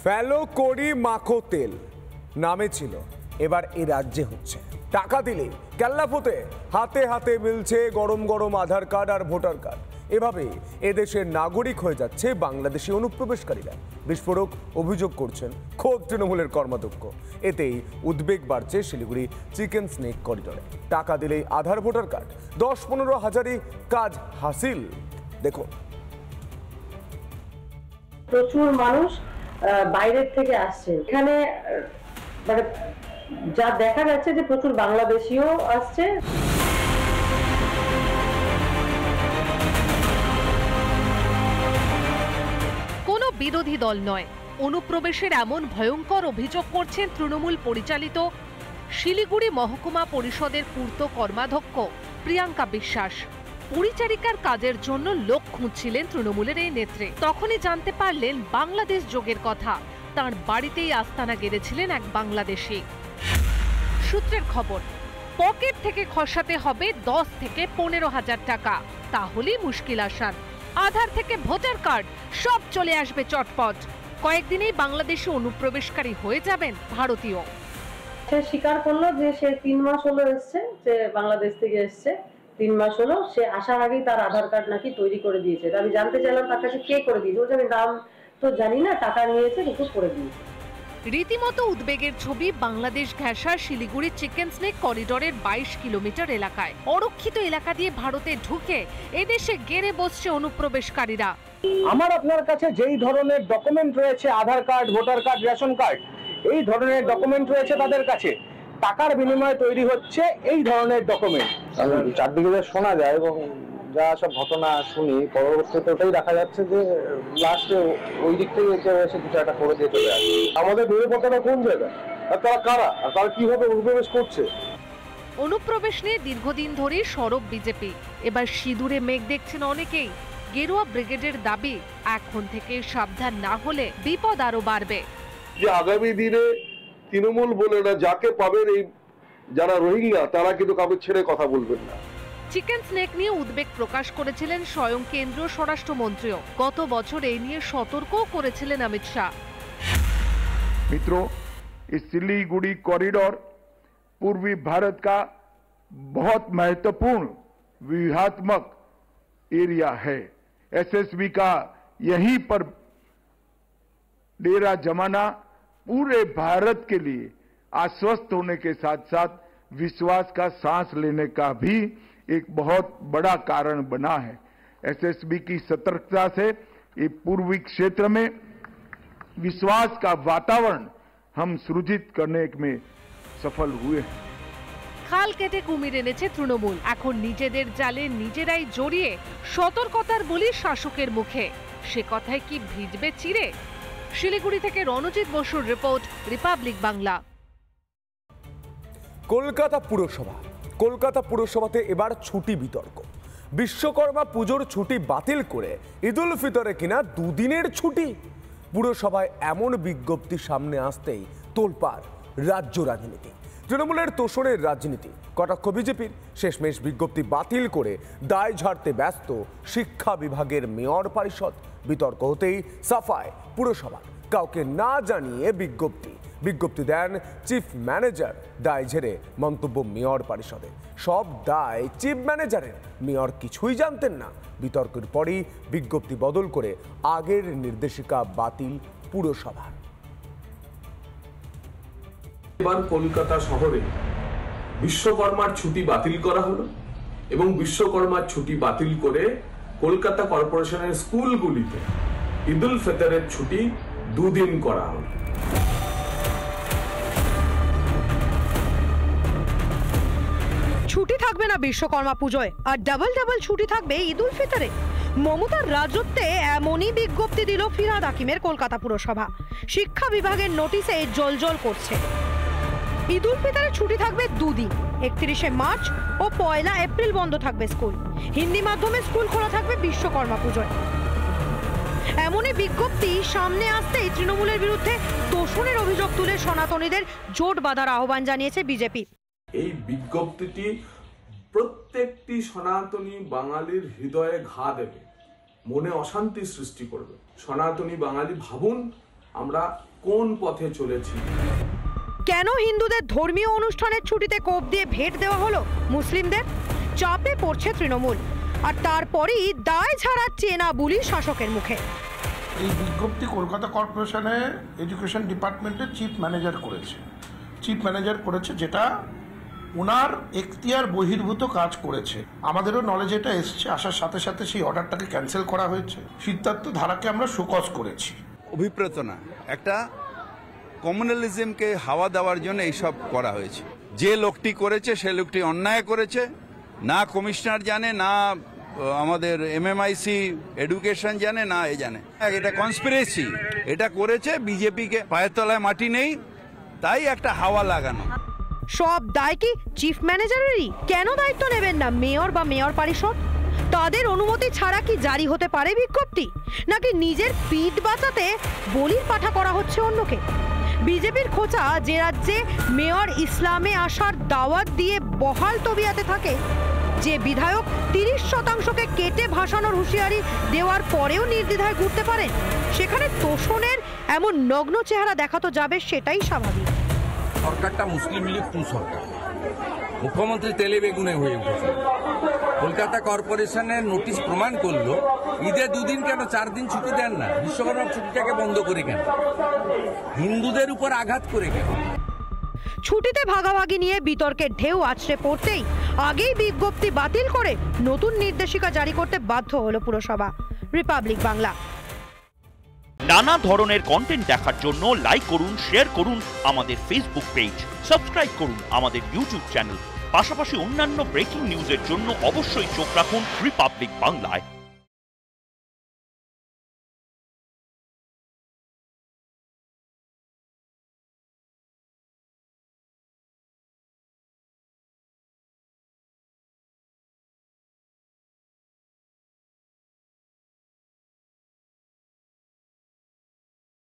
ফেলো করি মাখো তেল নামে ছিল, এবার এ রাজ্যে হচ্ছে। টাকা দিলেই কেল্লাফতে হাতে হাতে মিলছে গরম গরম আধার কার্ড আর ভোটার কার্ড। এভাবে এদেশের নাগরিক হয়ে যাচ্ছে বাংলাদেশি অনুপ্রবেশকারীরা। বিস্ফোরক অভিযোগ করছেন খোদ তৃণমূলের কর্মাধ্যক্ষ। এতেই উদ্বেগ বাড়ছে শিলিগুড়ি চিকেন স্নেক করিডরে। টাকা দিলেই আধার ভোটার কার্ড, 10-15 হাজারই কাজ হাসিল। দেখুন, প্রচুর মানুষ বাইরের থেকে আসছে এখানে, মানে যা দেখা যাচ্ছে যে প্রচুর বাংলাদেশিও আসছে। কোনো বিরোধী দল নয়, অনুপ্রবেশের এমন ভয়ঙ্কর অভিযোগ করছেন তৃণমূল পরিচালিত শিলিগুড়ি মহকুমা পরিষদের পূর্ত কর্মাধ্যক্ষ প্রিয়াঙ্কা বিশ্বাস। পরিচারিকার কাজের জন্য লোক খুঁজছিলেন তৃণমূলের এই নেত্রী। তখনই জানতে পারলেন বাংলাদেশ যোগের কথা। তার বাড়িতেই আস্তানা গেড়েছিলেন এক বাংলাদেশি। সূত্রের খবর, পকেট থেকে খসাতে হবে 10 থেকে 15 হাজার টাকা, তাহলেই মুশকিল আসান। আধার থেকে ভোটার কার্ড সব চলে আসবে চটপট। কয়েকদিনেই বাংলাদেশি অনুপ্রবেশকারী হয়ে যাবেন ভারতীয়। সে স্বীকার করলো যে সে 3 মাস হলো এসছে, যে বাংলাদেশ থেকে এসছে 3 মাস হলো। সে আসার আগেই তার আধার কার্ড নাকি তৈরি করে দিয়েছে। আমি জানতে চাইলাম তার কাছে কে করে দিয়েছে। বলছে আমি নাম তো জানি না, টাকা নিয়েছে কিন্তু করে দিয়েছে। রীতিমতো উদ্বেগের ছবি বাংলাদেশ ঘেঁষা শিলিগুড়ি চিকেন স্নেক করিডোরের 22 কিলোমিটার এলাকায়। অরক্ষিত এলাকা দিয়ে ভারতে ঢুকে এদেশে গেড়ে বসছে অনুপ্রবেশকারীরা। আমার আপনার কাছে যেই ধরনের ডকুমেন্ট রয়েছে, Aadhaar card, voter card, ration card, এই ধরনের ডকুমেন্ট রয়েছে তাদের কাছে, টাকার বিনিময়ে তৈরি হচ্ছে এই ধরনের ডকুমেন্ট। চারদিকে যা শোনা যায় এবং যা সব ঘটনা শুনি, পরবর্তীতে ওটাই দেখা যাচ্ছে যে লাস্টে ওই দিক থেকে এসে কিছু একটা করে দিয়ে চলে আসে। আমাদের নিরাপত্তাটা কোন জায়গায়, আর তারা কারা, আর তারা কিভাবে অনুপ্রবেশ করছে? অনুপ্রবেশ নিয়ে দীর্ঘদিন ধরেই সরব বিজেপি। এবার সিঁদুরে মেঘ দেখছেন অনেকেই। গেরুয়া ব্রিগেডের দাবি, এখন থেকে সাবধান না হলে বিপদ আরো বাড়বে। যে আগামী দিনে তৃণমূল বলে না, যাকে পাবেন এই যারা রোহিঙ্গা তারা কিন্তু কাউকে ছেড়ে কথা বলবেন না। চিকেন স্নেক নিয়ে উদ্বেগ প্রকাশ করেছিলেন স্বয়ং কেন্দ্রীয় স্বরাষ্ট্রমন্ত্রীও। গত বছর এই নিয়ে সতর্কও করেছিলেন অমিত শাহ। मित्रों, इस सिलीगुड़ी कॉरिडोर पूर्वी भारत का बहुत महत्वपूर्ण व्यूहात्मक एरिया है। एसएसबी का यहीं पर डेरा जमाना पूरे भारत के लिए आश्वस्त होने के साथ साथ विश्वास का सांस लेने का भी एक बहुत बड़ा कारण बना है। एसएसबी की सतर्कता से ये पूर्वी क्षेत्र में विश्वास का वातावरण हम सृजित करने में सफल हुए हैं। খাল কেটে কুমির এনেছে তৃণমূল। এখন নিজেদের জালে নিজেরাই জড়িয়ে সতর্কতার বলি শাসকের মুখে। সে কথায় কি ভিজবে চিড়ে? শিলিগুড়ি থেকে রণজিৎ বসুর রিপোর্ট, রিপাবলিক বাংলা। কলকাতা পুরসভাতে এবার ছুটি বিতর্ক। বিশ্বকর্মা পুজোর ছুটি বাতিল করে ঈদ উল ফিতরে কিনা 2 দিনের ছুটি। পুরসভায় এমন বিজ্ঞপ্তি সামনে আসতেই তোলপাড় রাজ্য রাজনীতি। তৃণমূলের তোষণের রাজনীতি, কটাক্ষ বিজেপির। শেষমেশ বিজ্ঞপ্তি বাতিল করে দায় ঝাড়তে ব্যস্ত শিক্ষা বিভাগের মেয়র পরিষদ। বিতর্ক হতেই সাফায় পুরসভা, কাউকে না জানিয়ে বিজ্ঞপ্তি দেন চিফ ম্যানেজার। দায় ঝেড়ে মন্তব্য মেয়র পরিষদে। সব দায় চিফ ম্যানেজারের, মেয়র কিছুই জানতেন না। বিতর্কের পরই বিজ্ঞপ্তি বদল করে আগের নির্দেশিকা বাতিল পুরসভার। এবার কলকাতা শহরে বিশ্বকর্মার ছুটি বাতিল করা হলো এবং বিশ্বকর্মার ছুটি বাতিল করে কলকাতা কর্পোরেশনের স্কুলগুলিতে ঈদ উল ফিতরের ছুটি 2 দিন করা হলো। ছুটি থাকবে না বিশ্বকর্মা পুজোয়, আর ডাবল ছুটি থাকবে ঈদ উল ফিতরে। মমতার রাজত্বে এমনই বিজ্ঞপ্তি দিল ফিরহাদ হাকিমের কলকাতা পুরসভা। শিক্ষা বিভাগের নোটিশে জলজল করছে। ঈদ উল ফিতরে ছুটি থাকবে 2 দিন, 31শে মার্চ ও 1 এপ্রিল বন্ধ থাকবে স্কুল। হিন্দি মাধ্যমে স্কুল খোলা থাকবে বিশ্বকর্মা পুজোয়। এমনই বিজ্ঞপ্তি সামনে আসতেই তৃণমূলের বিরুদ্ধে তোষণের অভিযোগ তুলে সনাতনীদের জোট বাঁধার আহ্বান জানিয়েছে বিজেপি। এই বিজ্ঞপ্তিটি প্রত্যেকটি সনাতনী বাঙালির হৃদয়ে ঘা দেবে, মনে অশান্তি সৃষ্টি করবে। সনাতনী বাঙালি ভাবুন, আমরা কোন পথে চলেছি। কেন হিন্দুদের ধর্মীয় অনুষ্ঠানের ছুটিতে কোপ দিয়ে ভেট দেওয়া হলো মুসলিমদের? চাপে পড়ছে তৃণমূল, আর তারপরেই দায় ঝাড়াচ্ছে এনাবুলি শাসকের মুখে। এই বিজ্ঞপ্তি কলকাতা কর্পোরেশনের এডুকেশন ডিপার্টমেন্টের চিফ ম্যানেজার করেছে, যেটা ওনার এখতিয়ার বহির্ভূত কাজ করেছে। আমাদেরও নলেজে এটা এসছে, আসার সাথে সাথে সেই অর্ডারটাকে ক্যান্সেল করা হয়েছে। সিদ্ধার্থ ধারাকে আমরা শোকজ করেছি। অভিপ্রেত না, একটা কমিউনালিজমকে হাওয়া দেওয়ার জন্য এইসব করা হয়েছে। যে লোকটি করেছে সে লোকটি অন্যায় করেছে, না কমিশনার জানে, না আমাদের MMIC এডুকেশন জানে, না এ জানে। এটা কনস্পিরেসি, এটা করেছে বিজেপিকে, পায়ের তলায় মাটি নেই, তাই একটা হাওয়া লাগানো। সব দায় কি চিফ ম্যানেজারেরই? কেন দায়িত্ব নেবেন না মেয়র বা মেয়র পরিষদ? তাদের অনুমতি ছাড়া কি জারি হতে পারে বিজ্ঞপ্তি? নাকি নিজের পিঠ বাঁচাতে বলির পাঠা করা হচ্ছে অন্যকে? বিজেপির খোঁচা যে রাজ্যে মেয়র ইসলামে আসার দাওয়াত দিয়ে বহাল তবিয়াতে থাকে, যে বিধায়ক 30% কেটে ভাসানোর হুঁশিয়ারি দেওয়ার পরেও নির্দ্বিধায় ঘুরতে পারেন, সেখানে তোষণের এমন নগ্ন চেহারা দেখা তো যাবে, সেটাই স্বাভাবিক। সরকারটা মুসলিম লীগ টু সরকার, মুখ্যমন্ত্রী তেলে বেগুনে হয়ে উঠেছে। কলকাতা কর্পোরেশনের নোটিশ প্রমাণ করলো, ঈদে 2 দিন কেন 4 দিন ছুটি দেন না? বিশ্বকর্মা ছুটিটাকে বন্ধ করে কেন? হিন্দুদের উপর আঘাত করে কেন? ছুটিতে ভাগাভাগি নিয়ে বিতর্কের ঢেউ আছড়ে পড়তেই আগেই বিজ্ঞপ্তি বাতিল করে নতুন নির্দেশিকা জারি করতে বাধ্য হলো পুরসভা। রিপাবলিক বাংলা। নানা ধরনের কন্টেন্ট দেখার জন্য লাইক করুন, শেয়ার করুন আমাদের ফেসবুক পেজ, সাবস্ক্রাইব করুন আমাদের ইউটিউব চ্যানেল। পাশাপাশি অন্যান্য ব্রেকিং নিউজের জন্য অবশ্যই চোখ রাখুন রিপাবলিক বাংলায়।